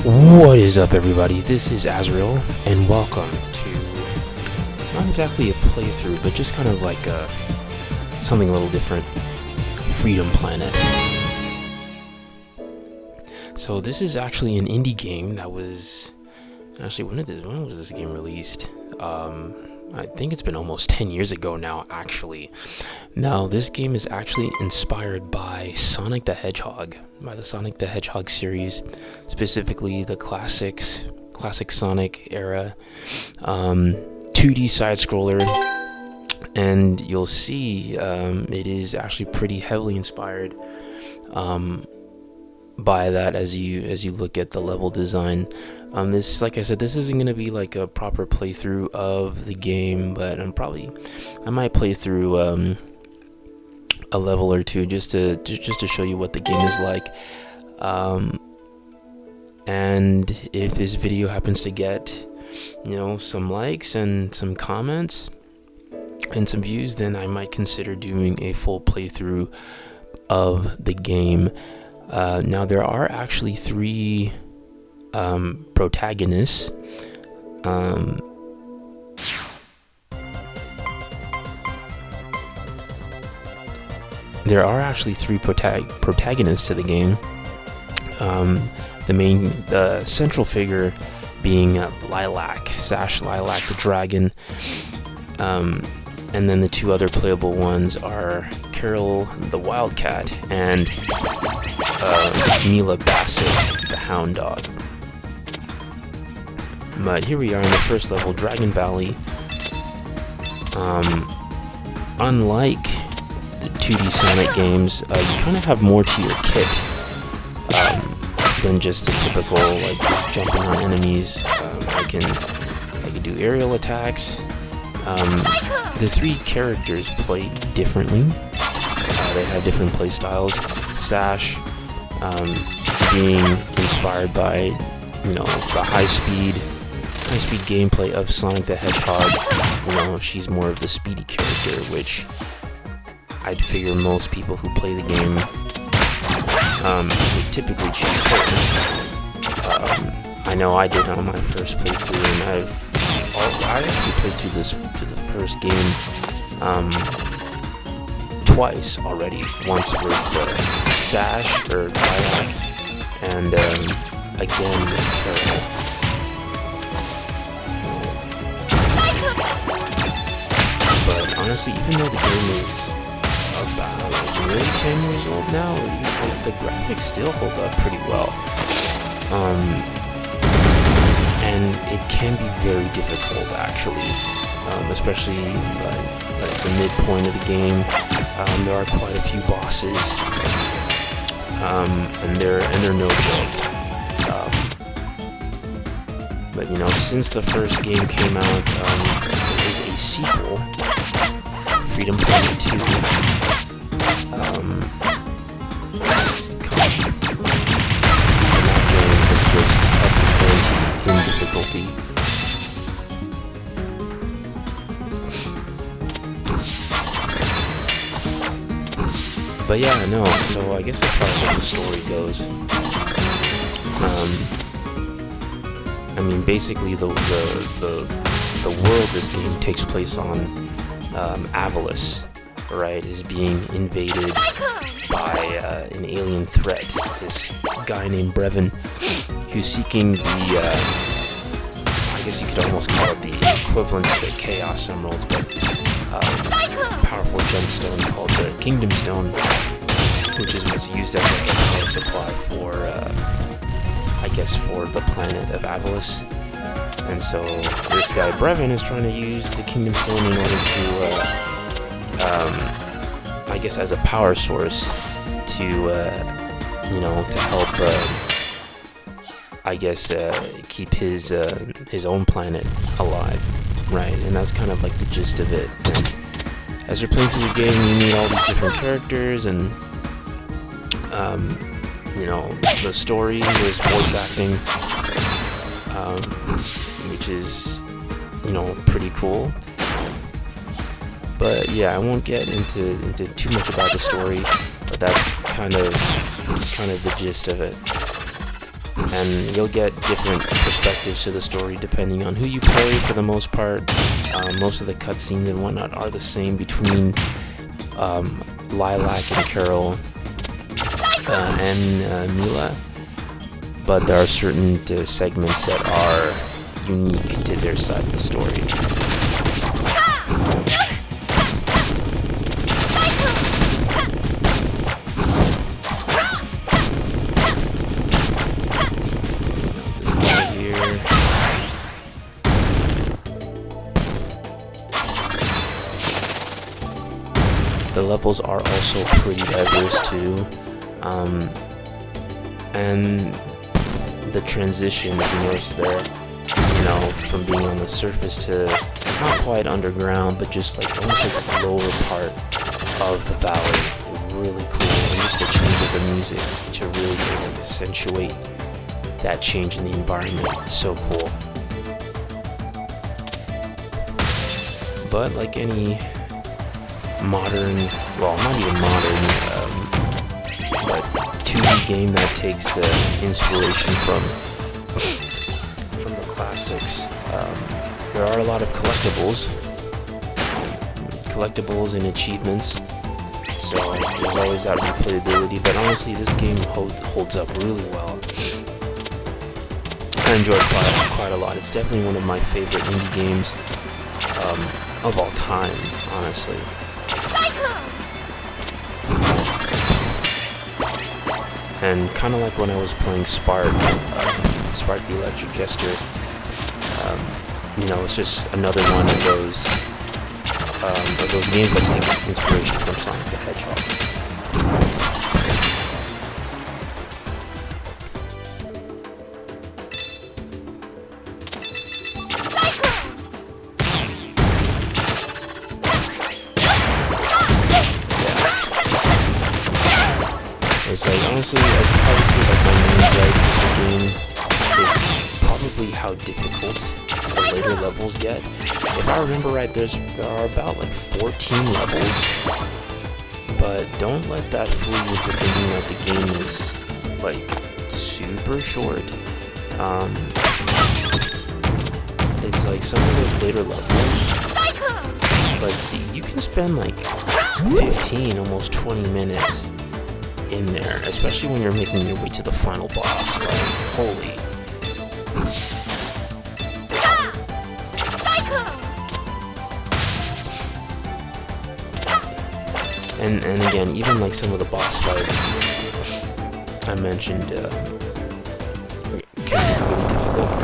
What is up, everybody? This is Azrael, and welcome to not exactly a playthrough, but just kind of like something a little different. Freedom Planet. So this is actually an indie game that was actually when was this game released? I think it's been almost 10 years ago now, actually. Now, this game is actually inspired by Sonic the Hedgehog, by the Sonic the Hedgehog series, specifically the classic Sonic era, 2D side-scroller, and you'll see it is actually pretty heavily inspired by that as you look at the level design. This, like I said, this isn't going to be like a proper playthrough of the game, but I might play through a level or two just to show you what the game is like. And if this video happens to get, some likes and some comments and some views, then I might consider doing a full playthrough of the game. Now, there are actually three protagonists. There are actually three protagonists to the game. The central figure being Lilac, Lilac the dragon. And then the two other playable ones are Carol the wildcat and Milla the hound dog. But here we are in the first level, Dragon Valley. Unlike the 2D Sonic games, you kind of have more to your kit than just a typical jumping on enemies. I can do aerial attacks. The three characters play differently. They have different playstyles. Sash being inspired by the high speed gameplay of Sonic the Hedgehog. She's more of the speedy character, which I'd figure most people who play the game would typically choose her. I know I did on my first playthrough, and I actually played through the first game twice already. Once with Sash or Lilac, and again with Carol. But honestly, even though the game is about nearly 10 years old now, the graphics still hold up pretty well. And it can be very difficult, actually, especially like the midpoint of the game. There are quite a few bosses, and they're no joke. But since the first game came out, there is a sequel, Freedom Planet 2. In difficulty. But yeah, no. So I guess as far as the story goes, basically the world this game takes place on, Avalice, right, is being invaded by an alien threat. This guy named Brevin, who's seeking I guess you could almost call it the equivalent to the Chaos Emeralds, but powerful gemstone called the Kingdom Stone, which is what's used as a power supply for, for the planet of Avalice. And so this guy Brevin is trying to use the Kingdom Stone in order to, as a power source to, to help. Keep his own planet alive, right? And that's kind of like the gist of it. And as you're playing through the game, you meet all these different characters, and the story, there's voice acting, which is pretty cool. But yeah, I won't get into too much about the story, but that's kind of the gist of it. and you'll get different perspectives to the story depending on who you play. For the most part, most of the cutscenes and whatnot are the same between Lilac and Carol and Milla, but there are certain segments that are unique to their side of the story. This guy here. The levels are also pretty diverse too. And the transition, if you notice there, you know, from being on the surface to not quite underground, but just like almost like this lower part of the valley, really cool. And just the change of the music to really accentuate that change in the environment, so cool. But like any modern, well, not even modern, but 2D game that takes inspiration from the classics. There are a lot of collectibles and achievements, so there's always that replayability. But honestly, this game holds up really well. I enjoyed quite a lot. It's definitely one of my favorite indie games of all time, honestly. And kind of like when I was playing Spark the Electric Jester, you know, it's just another one of those games that take inspiration from Sonic the Hedgehog. It's like, honestly, I'd probably say like my main gripe with the game is probably how difficult the later levels get. If I remember right, there are about like 14 levels, but don't let that fool you into thinking that the game is like super short. It's like some of those later levels, like you can spend like 15, almost 20 minutes in there, especially when you're making your way to the final boss. Like, holy. And again, even like some of the boss fights I mentioned can be really difficult.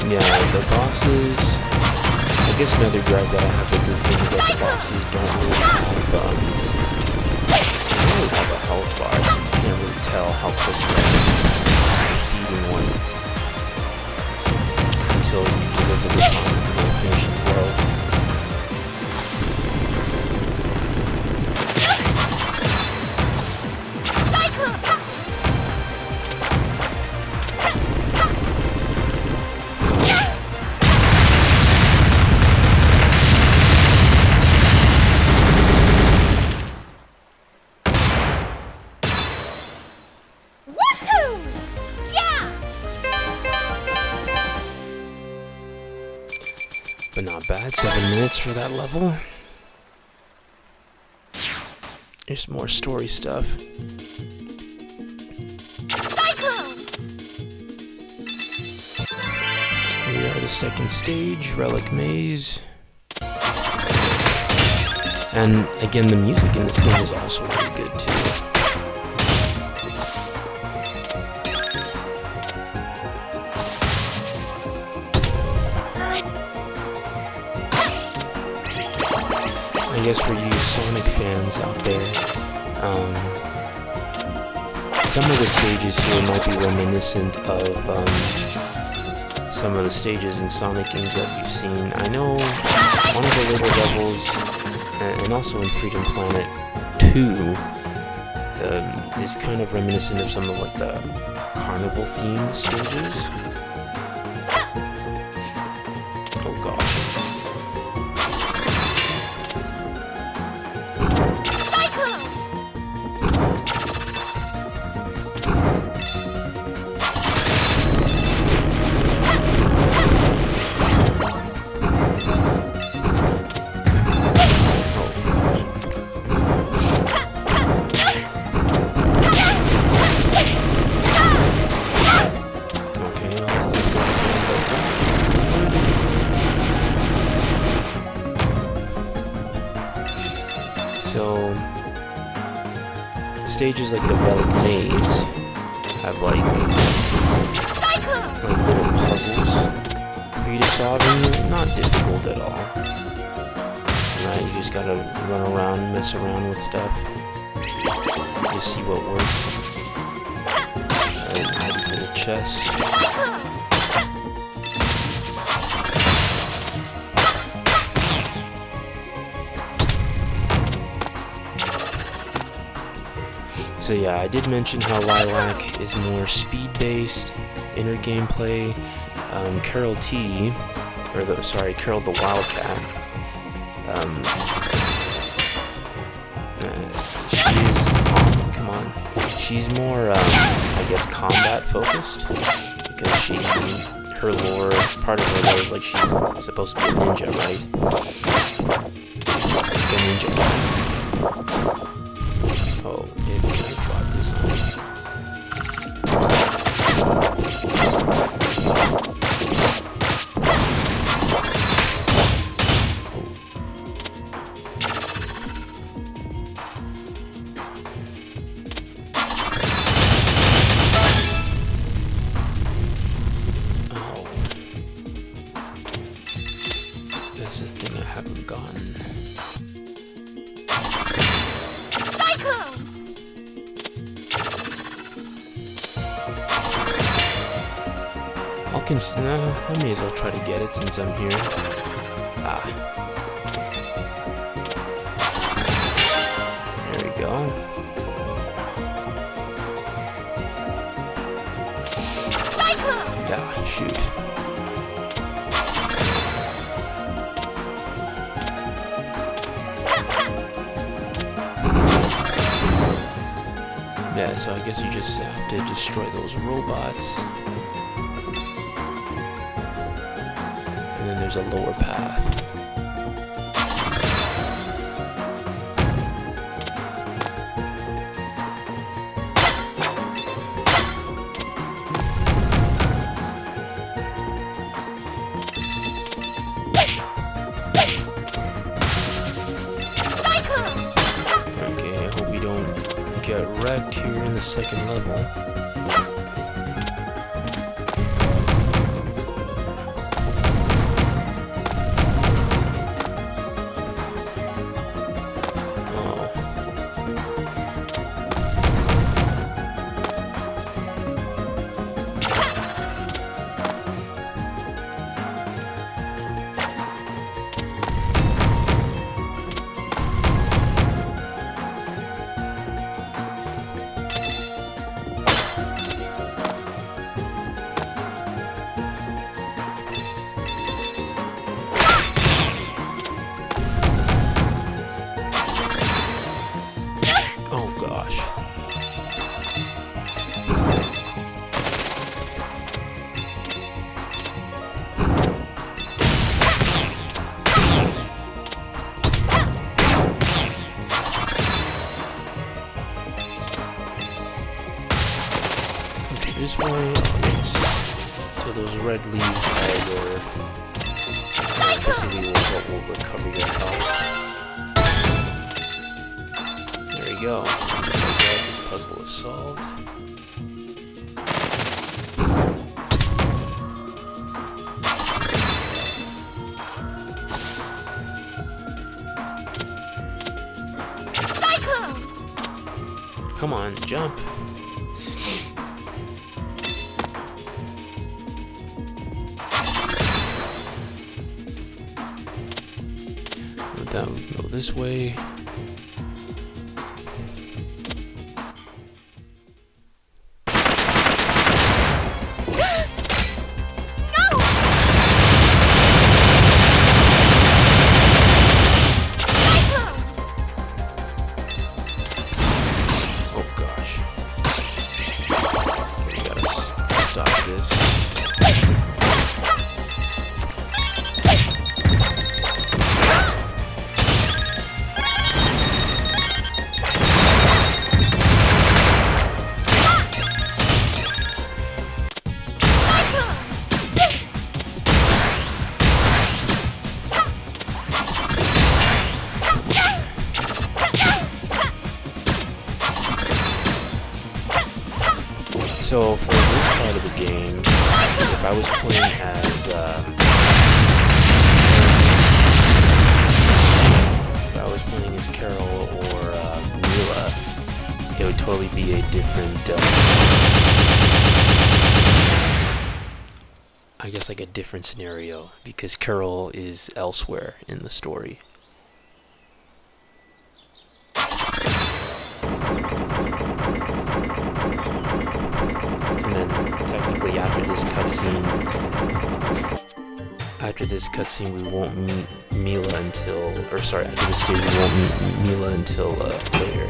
Yeah, the bosses, I guess another gripe that I have with this game is that the bosses don't really have a health bar, so you can't really tell how close you are to defeating one until you deliver the final finishing blow. But not bad, 7 minutes for that level. There's more story stuff. We are the second stage, Relic Maze. And again, the music in this game is also really good too. guess for you Sonic fans out there, some of the stages here might be reminiscent of some of the stages in Sonic games that you've seen. I know one of the later levels, and also in Freedom Planet 2, is kind of reminiscent of some of like the carnival themed stages. Oh gosh. So, stages like the Relic Maze have like little puzzles for you to solve, and they're not difficult at all. Right, you just gotta run around, mess around with stuff, just see what works. Add to the chest. So yeah, I did mention how Lilac is more speed-based, inner gameplay. Carol the Wildcat. She's more, I guess, combat focused, because her lore, part of her lore is like she's supposed to be a ninja, right? Like a ninja. Oh, maybe I dropped this one. Oh. That's the thing I haven't gotten. I may as well try to get it since I'm here. There we go. Yeah, shoot. Yeah, so I guess you just have to destroy those robots. And then there's a lower path. Okay, I hope we don't get wrecked here in the second level. This way, so those red leaves are your, basically what will recover your health. There we go. This puzzle is solved. come on, jump. That would go this way. So for this part of the game, if I was playing as Carol or Milla, it would totally be a different, I guess like a different scenario, because Carol is elsewhere in the story. And then technically after this cutscene we won't meet Milla until, after this stage we won't meet Milla until later.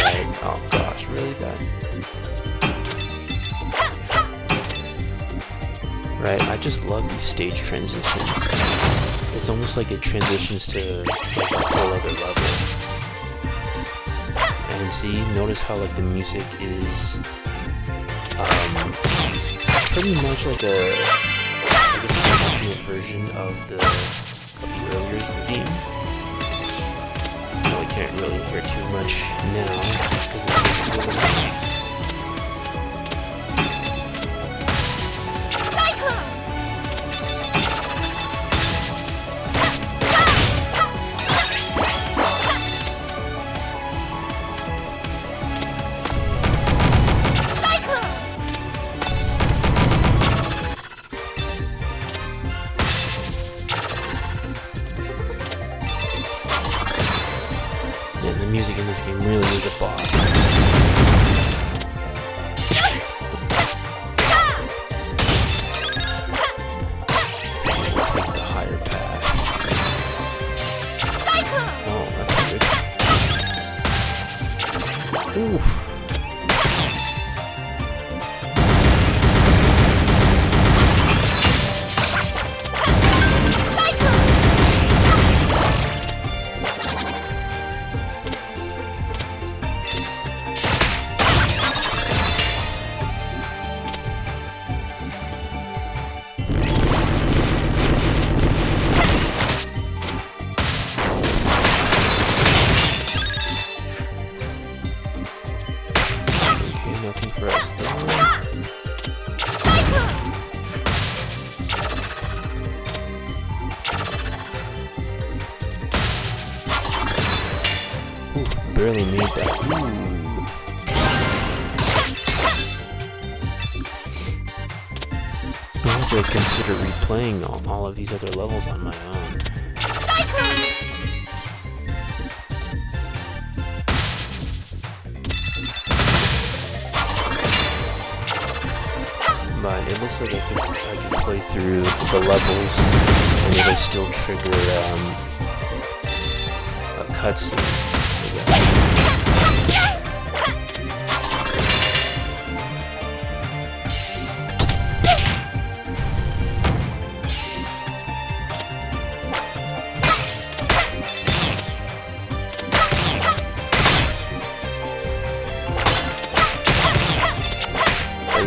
Right? Oh gosh, really that? Right, I just love these stage transitions. It's almost like it transitions to like a whole other level. And see, notice how like the music is pretty much like a, I guess, an alternate version of the earlier theme. No, we can't really hear too much now because it's the music in this game really is a bop. We'll take the higher path. Oh, that's good. Ooh. Nothing for us there. Ooh, barely made that. Ooh. I'll have to consider replaying all of these other levels on my own. But it looks like I could play through the levels and it'll still trigger a cutscene.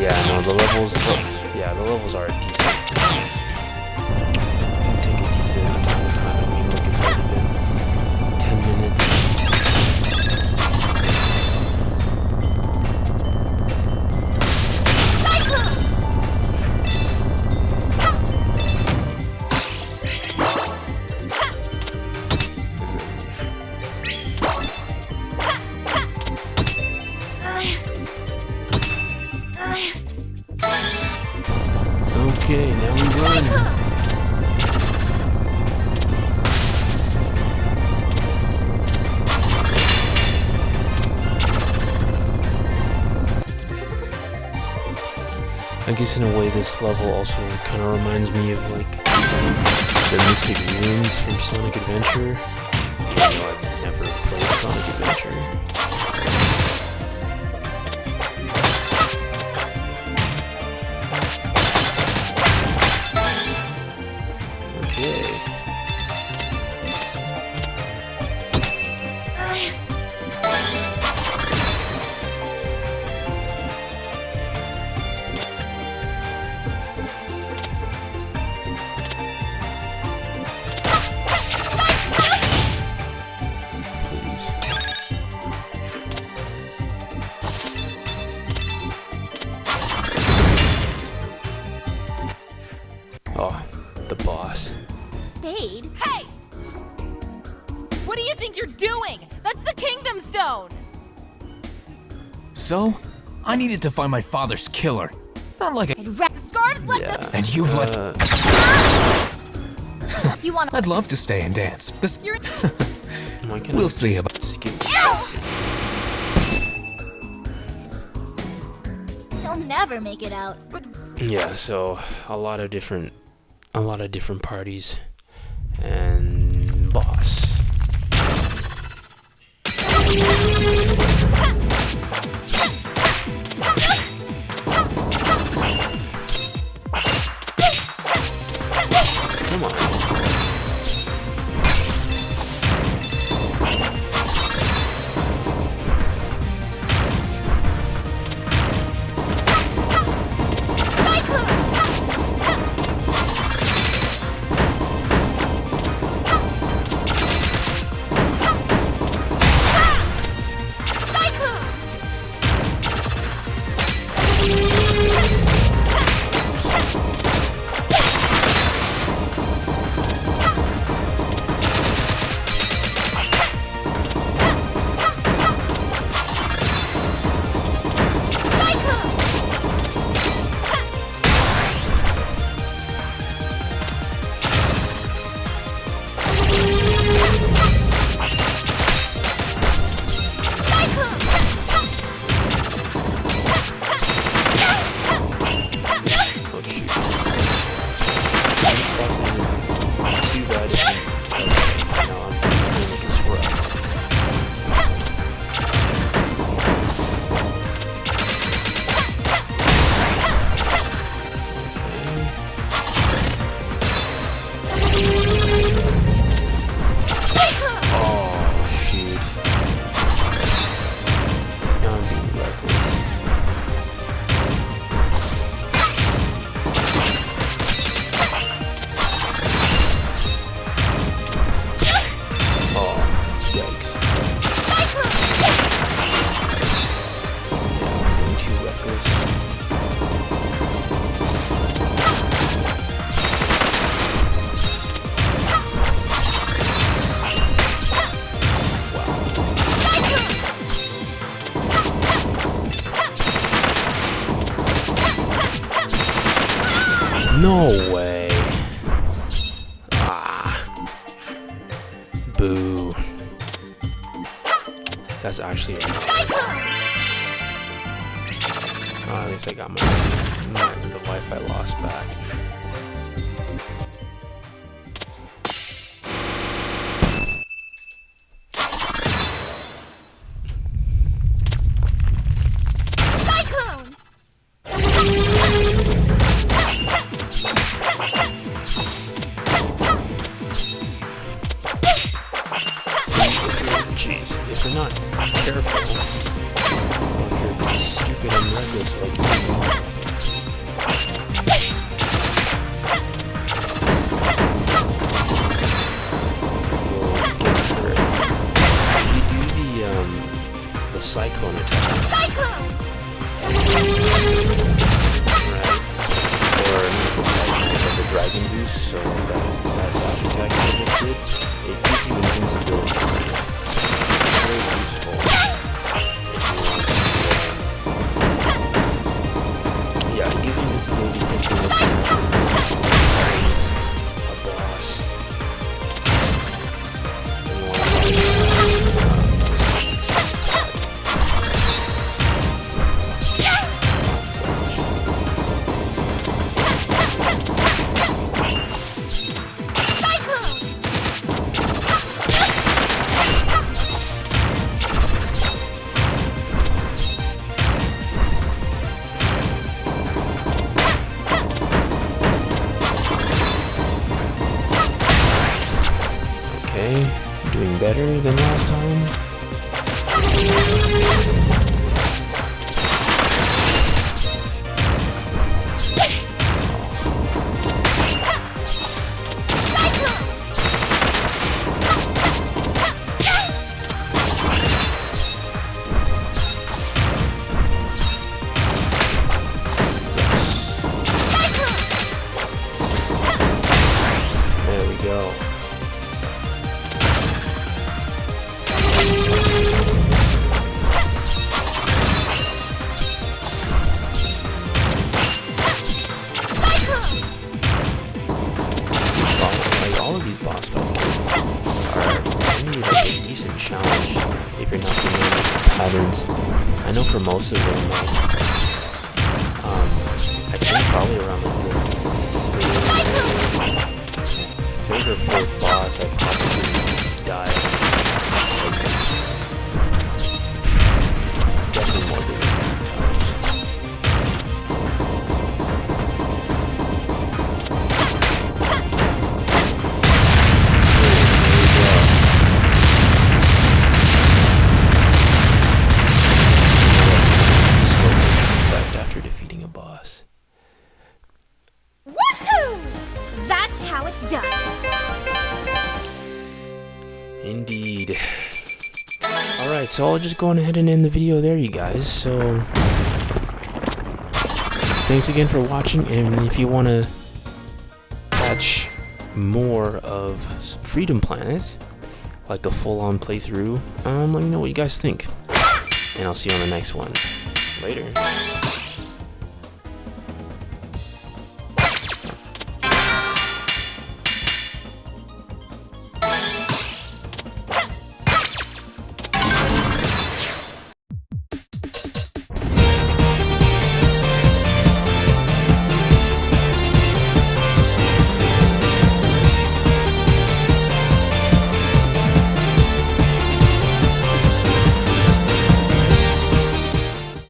Yeah, no, the levels are decent. It'll take a decent amount of time. I mean, look, it's already been 10 minutes. Okay, now we run. I guess in a way this level also kind of reminds me of like the Mystic Ruins from Sonic Adventure. Even though I've never played Sonic Adventure. Oh, the boss. Spade? Hey! What do you think you're doing? That's the Kingdom Stone! So? I needed to find my father's killer. Not like a... Scarves left us... And you've left... You wanna... I'd love to stay and dance. You're... We'll see about... He'll never make it out. But... Yeah, so a lot of different parties and boss. Come on. No way. Ah. Boo. That's actually a at least I got the life I lost back. Jeez, if you're not careful, if you're stupid and reckless like you, you'll get hurt. You do the cyclone attack. Cyclone! Right? Or the cyclone, like the dragon boost, so that attack I just did, it gives you invincibility. Very useful if you want to better than last time. There we go. All of these boss fights are really like a decent challenge if you're not doing any patterns. I know for most of them, I think probably around like the third or fourth boss, I probably died. Definitely more than 3 times. After defeating a boss. Woohoo! That's how it's done. Indeed. Alright, so I'll just go on ahead and end the video there, you guys. So, thanks again for watching, and if you want to catch more of Freedom Planet, like a full-on playthrough, let me know what you guys think. And I'll see you on the next one. Later.